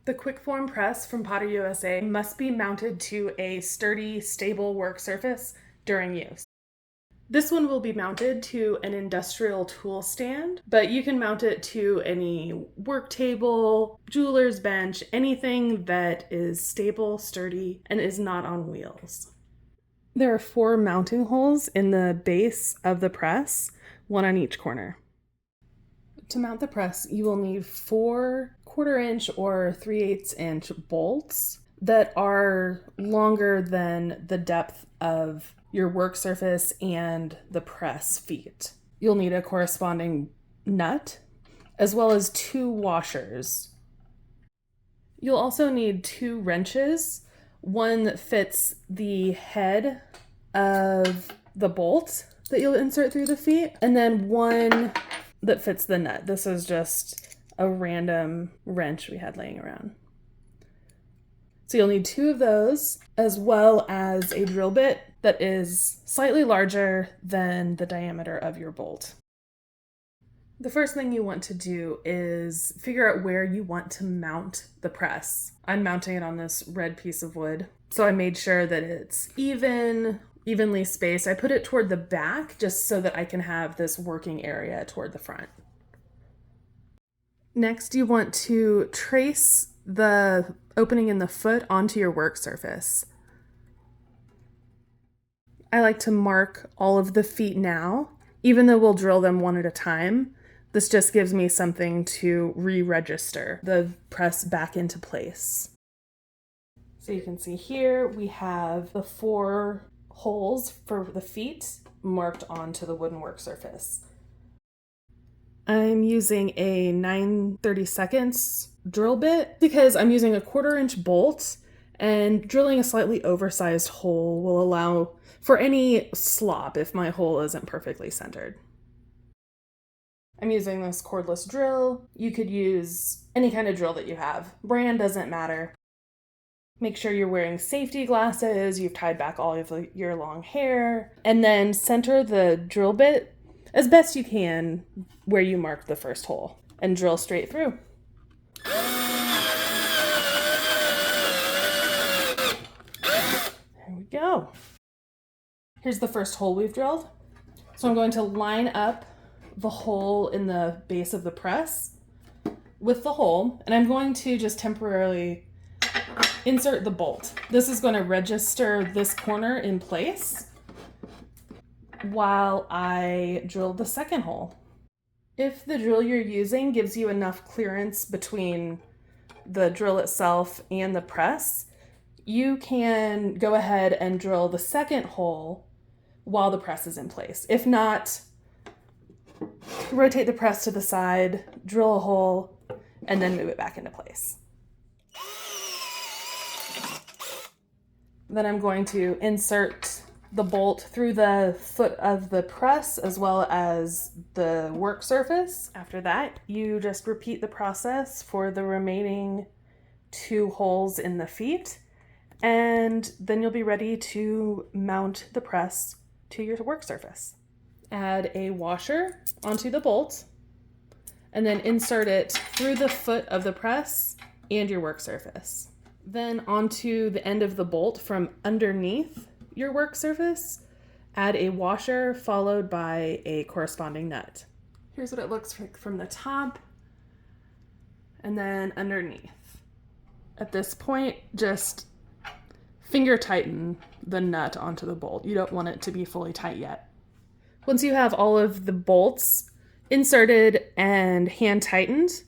The Quickform press from Potter USA must be mounted to a sturdy, stable work surface during use. This one will be mounted to an industrial tool stand, but you can mount it to any work table, jeweler's bench, anything that is stable, sturdy, and is not on wheels. There are 4 mounting holes in the base of the press, one on each corner. To mount the press, you will need 4 1/4-inch or 3/8-inch bolts that are longer than the depth of your work surface and the press feet. You'll need a corresponding nut, as well as 2 washers. You'll also need 2 wrenches, one that fits the head of the bolt that you'll insert through the feet, and then one that fits the nut. This is just a random wrench we had laying around. So you'll need 2 of those, as well as a drill bit that is slightly larger than the diameter of your bolt. The first thing you want to do is figure out where you want to mount the press. I'm mounting it on this red piece of wood, so I made sure that it's evenly spaced. I put it toward the back just so that I can have this working area toward the front. Next, you want to trace the opening in the foot onto your work surface. I like to mark all of the feet now, even though we'll drill them one at a time. This just gives me something to re-register the press back into place. So you can see here we have the 4 holes for the feet marked onto the wooden work surface. I'm using a 9/32 drill bit because I'm using a 1/4-inch bolt, and drilling a slightly oversized hole will allow for any slop if my hole isn't perfectly centered. I'm using this cordless drill. You could use any kind of drill that you have. Brand doesn't matter. Make sure you're wearing safety glasses, you've tied back all of your long hair, and then center the drill bit as best you can where you marked the first hole, and drill straight through. There we go. Here's the first hole we've drilled. So I'm going to line up the hole in the base of the press with the hole, and I'm going to just temporarily insert the bolt. This is going to register this corner in place while I drill the second hole. If the drill you're using gives you enough clearance between the drill itself and the press, you can go ahead and drill the second hole while the press is in place. If not, rotate the press to the side, drill a hole, and then move it back into place. Then I'm going to insert the bolt through the foot of the press as well as the work surface. After that, you just repeat the process for the remaining 2 holes in the feet, and then you'll be ready to mount the press to your work surface. Add a washer onto the bolt, and then insert it through the foot of the press and your work surface. Then onto the end of the bolt from underneath your work surface, add a washer followed by a corresponding nut. Here's what it looks like from the top and then underneath. At this point, just finger tighten the nut onto the bolt. You don't want it to be fully tight yet. Once you have all of the bolts inserted and hand tightened,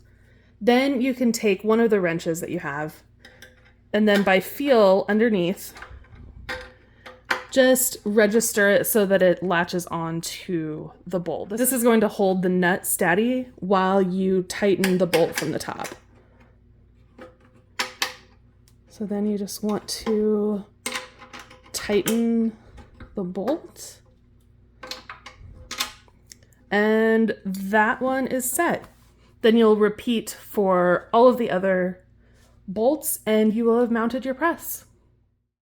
then you can take one of the wrenches that you have, and then by feel underneath, just register it so that it latches onto the bolt. This is going to hold the nut steady while you tighten the bolt from the top. So then you just want to tighten the bolt. And that one is set. Then you'll repeat for all of the other bolts and you will have mounted your press.